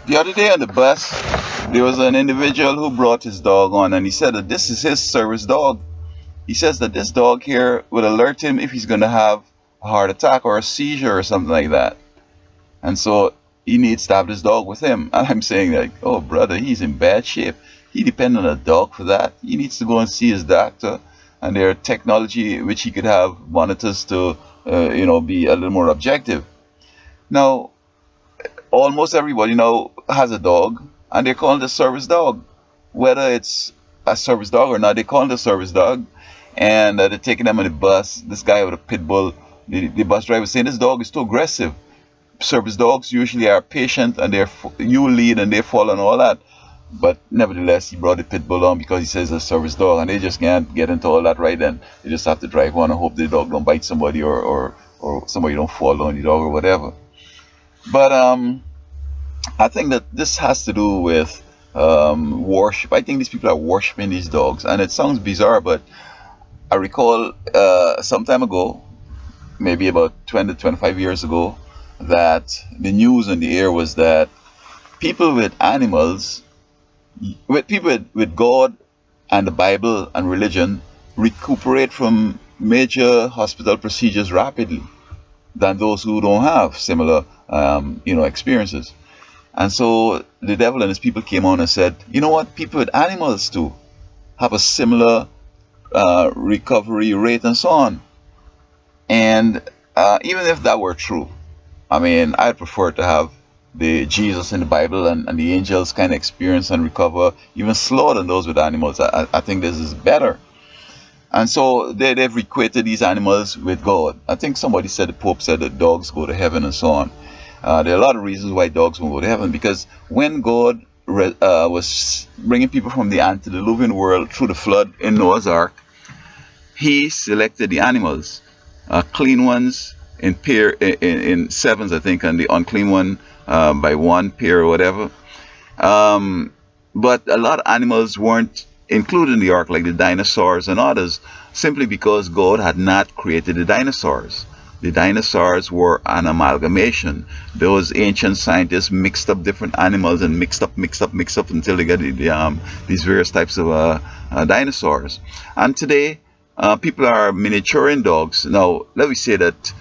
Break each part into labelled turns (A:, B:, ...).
A: The other day on the bus, there was an individual who brought his dog on, and he said that this is his service dog. He says that this dog here would alert him if he's going to have a heart attack or a seizure or something like that. And so he needs to have this dog with him. And I'm saying, like, oh, brother, he's in bad shape. He depends on a dog for that. He needs to go and see his doctor. And there are technology which he could have monitors to, be a little more objective. Now, almost everybody now has a dog, and they call it a service dog. Whether it's a service dog or not, they call it a service dog. And they're taking them on the bus. This guy with a pit bull, the bus driver saying this dog is too aggressive. Service dogs usually are patient, and you lead and they follow and all that. But nevertheless, he brought the pit bull on because he says it's a service dog, and they just can't get into all that right then. They just have to drive on and hope the dog don't bite somebody, or somebody don't fall on the dog or whatever. But I think that this has to do with worship. I think these people are worshiping these dogs, and it sounds bizarre, but I recall some time ago, maybe about 20 to 25 years ago, that the news in the air was that people with animals, with people with God and the Bible and religion, recuperate from major hospital procedures rapidly than those who don't have similar, experiences. And so the devil and his people came on and said, you know what, people with animals too have a similar recovery rate and so on. And even if that were true, I mean, I'd prefer to have the Jesus in the Bible and the angels kind of experience and recover even slower than those with animals. I think this is better. And so they've equated these animals with God. I think somebody said, the Pope said that dogs go to heaven and so on. There are a lot of reasons why dogs won't go to heaven, because when God was bringing people from the antediluvian world through the flood in Noah's Ark, he selected the animals, clean ones in sevens, I think, and the unclean one by one pair or whatever. But a lot of animals weren't included in the ark, like the dinosaurs and others, simply because God had not created the dinosaurs. The dinosaurs were an amalgamation. Those ancient scientists mixed up different animals and mixed up until they got these various types of dinosaurs. And today, people are miniaturing dogs. Now, let me say that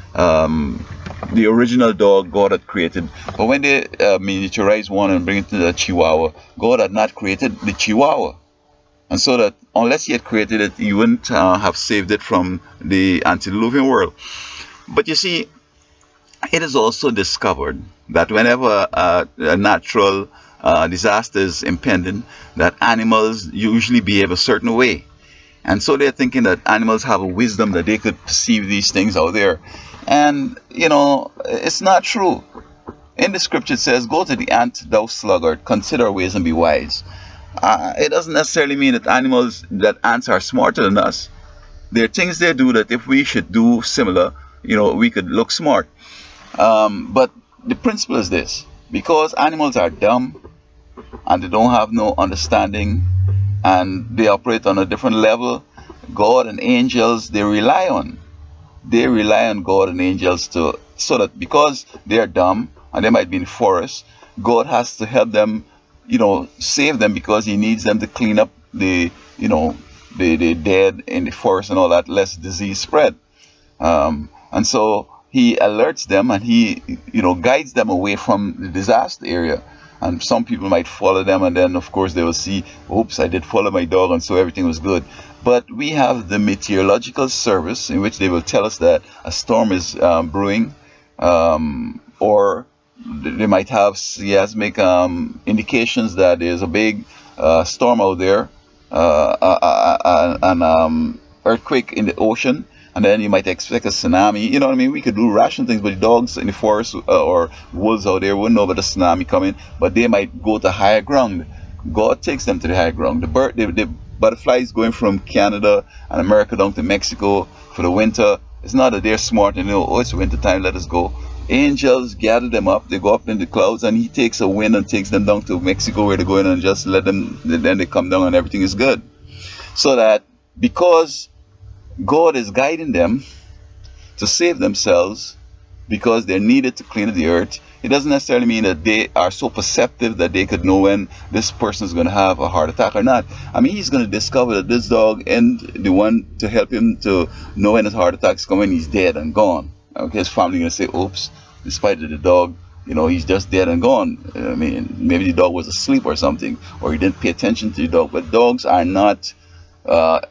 A: the original dog God had created, but when they miniaturize one and bring it to the Chihuahua, God had not created the Chihuahua. And so that unless he had created it, he wouldn't have saved it from the antediluvian world. But you see, it is also discovered that whenever a natural disaster is impending, that animals usually behave a certain way. And so they're thinking that animals have a wisdom that they could perceive these things out there. And, it's not true. In the scripture it says, go to the ant, thou sluggard, consider ways and be wise. It doesn't necessarily mean that ants are smarter than us. There are things they do that if we should do similar, we could look smart. But the principle is this: because animals are dumb and they don't have no understanding and they operate on a different level, God and angels they rely on God and angels so that because they're dumb and they might be in the forest, God has to help them, save them, because he needs them to clean up the dead in the forest and all that, lest disease spread. And so he alerts them and he, guides them away from the disaster area. And some people might follow them, and then of course they will see, oops, I did follow my dog, and so everything was good. But we have the meteorological service in which they will tell us that a storm is brewing, or they might have seismic indications that there's a big storm out there, an earthquake in the ocean. And then you might expect a tsunami. You know what I mean? We could do rational things, but the dogs in the forest or wolves out there wouldn't know about the tsunami coming, but they might go to higher ground. God takes them to the higher ground. The butterflies going from Canada and America down to Mexico for the winter. It's not that they're smart and oh, it's winter time, let us go. Angels gather them up. They go up in the clouds, and he takes a wind and takes them down to Mexico where they're going, and just let them. Then they come down and everything is good. So that because God is guiding them to save themselves, because they're needed to clean the earth, it doesn't necessarily mean that they are so perceptive that they could know when this person is going to have a heart attack or not. I mean, he's going to discover that this dog and the one to help him to know when his heart attack is coming, he's dead and gone. Okay, his family going to say, oops, despite that the dog, he's just dead and gone. I mean, maybe the dog was asleep or something, or he didn't pay attention to the dog. But dogs are not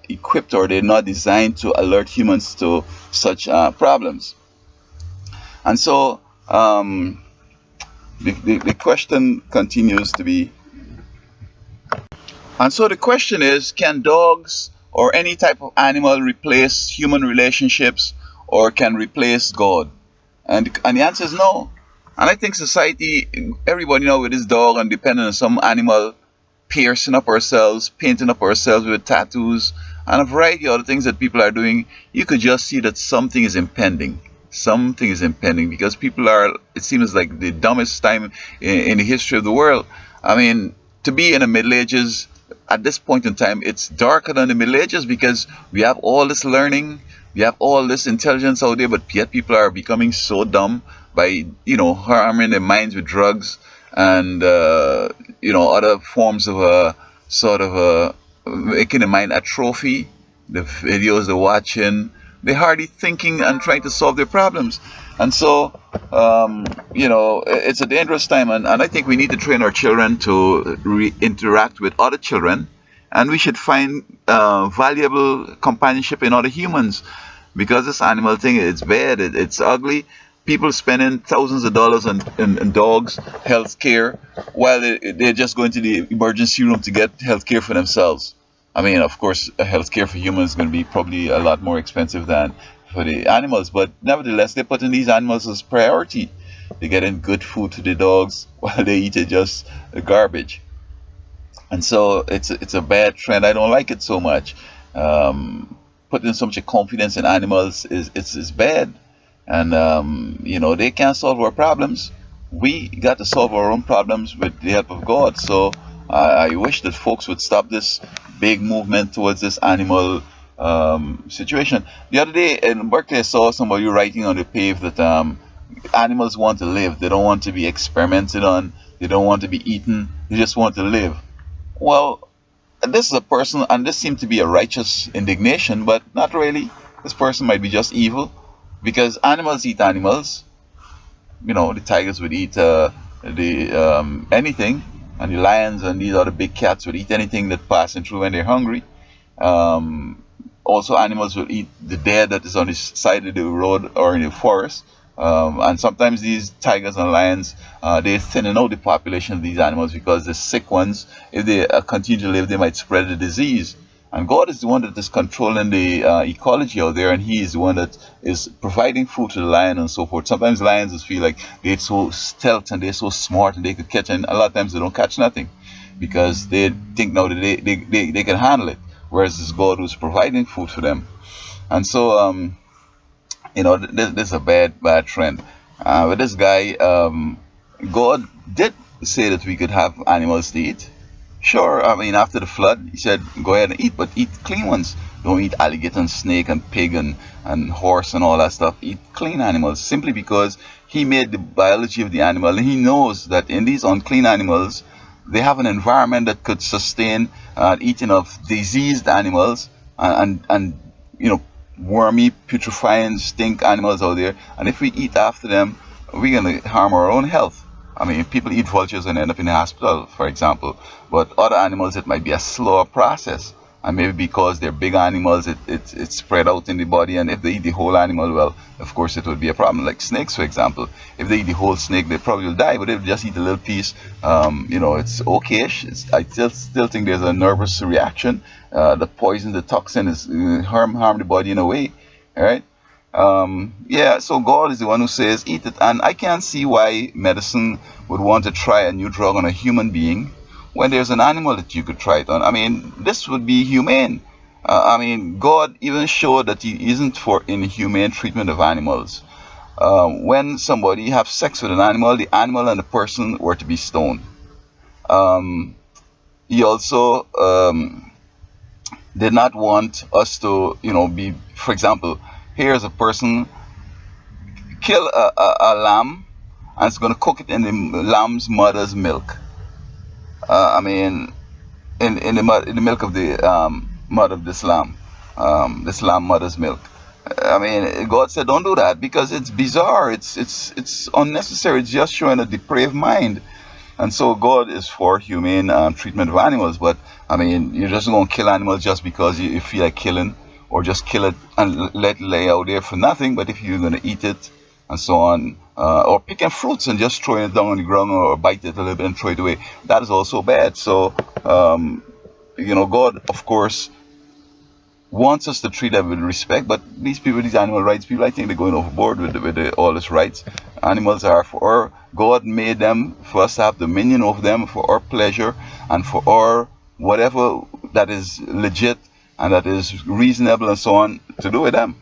A: equipped, or they're not designed to alert humans to such problems. And so the question continues to be, and so the question is, can dogs or any type of animal replace human relationships, or can replace God? And the answer is no. And I think society, everybody with his dog and depending on some animal, piercing up ourselves, painting up ourselves with tattoos, and a variety of other things that people are doing, you could just see that something is impending. Something is impending because people are, it seems like the dumbest time in the history of the world. I mean, to be in the Middle Ages, at this point in time, it's darker than the Middle Ages because we have all this learning, we have all this intelligence out there, but yet people are becoming so dumb by, harming their minds with drugs and, other forms of sort of making the mind atrophy. The videos they're watching, they're hardly thinking and trying to solve their problems. And so, it's a dangerous time. And I think we need to train our children to interact with other children. And we should find valuable companionship in other humans. Because this animal thing, it's bad, it's ugly. People spending thousands of dollars on dogs' health care while they're just going to the emergency room to get health care for themselves. I mean, of course, health care for humans is going to be probably a lot more expensive than for the animals, but nevertheless, they're putting these animals as priority. They're getting good food to the dogs while they eat it just garbage. And so it's a bad trend. I don't like it so much. Putting so much confidence in animals is bad, and they can't solve our problems. We got to solve our own problems with the help of God. So I wish that folks would stop this big movement towards this animal situation. The other day in Berkeley, I saw somebody writing on the pave that animals want to live. They don't want to be experimented on. They don't want to be eaten. They just want to live. Well, this is a person, and this seemed to be a righteous indignation, but not really. This person might be just evil, because animals eat animals. The tigers would eat the anything, and the lions and these other big cats would eat anything that passing through when they're hungry. Um, Also, animals will eat the dead that is on the side of the road or in the forest. And sometimes these tigers and lions, they're thinning out the population of these animals because the sick ones, if they continue to live, they might spread the disease. And God is the one that is controlling the ecology out there, and He is the one that is providing food to the lion and so forth. Sometimes lions just feel like they're so stealth and they're so smart and they could catch, and a lot of times they don't catch nothing because they think now that they can handle it, whereas it's God who's providing food for them. And so, this is a bad trend. With this guy, God did say that we could have animals to eat. Sure, I mean, after the flood, He said, go ahead and eat, but eat clean ones. Don't eat alligator and snake and pig and horse and all that stuff. Eat clean animals, simply because He made the biology of the animal, and He knows that in these unclean animals, they have an environment that could sustain eating of diseased animals and wormy, putrefying, stink animals out there. And if we eat after them, we're going to harm our own health. I mean, people eat vultures and end up in the hospital, for example. But other animals, it might be a slower process. And maybe because they're big animals, it's spread out in the body. And if they eat the whole animal, well, of course, it would be a problem. Like snakes, for example. If they eat the whole snake, they probably will die. But if they just eat a little piece, it's okay-ish. I still think there's a nervous reaction. The poison, the toxin is harm the body in a way. All right. Yeah, so God is the one who says eat it, and I can't see why medicine would want to try a new drug on a human being when there's an animal that you could try it on. I mean, this would be humane. I mean, God even showed that He isn't for inhumane treatment of animals. When somebody have sex with an animal, the animal and the person were to be stoned. Um, he also did not want us to, be, for example, here's a person kill a lamb and it's going to cook it in the lamb's mother's milk. I mean, in the milk of the mother of this lamb mother's milk. I mean, God said, don't do that because it's bizarre. It's unnecessary. It's just showing a depraved mind. And so God is for humane treatment of animals, but I mean, you're just going to kill animals just because you feel like killing, or just kill it and let it lay out there for nothing. But if you're going to eat it and so on, or picking fruits and just throwing it down on the ground, or bite it a little bit and throw it away, that is also bad. So, God, of course, wants us to treat them with respect, but these people, these animal rights people, I think they're going overboard with all these rights. Animals are for our, God made them for us to have dominion over them for our pleasure and for our whatever that is legit and that is reasonable and so on to do with them.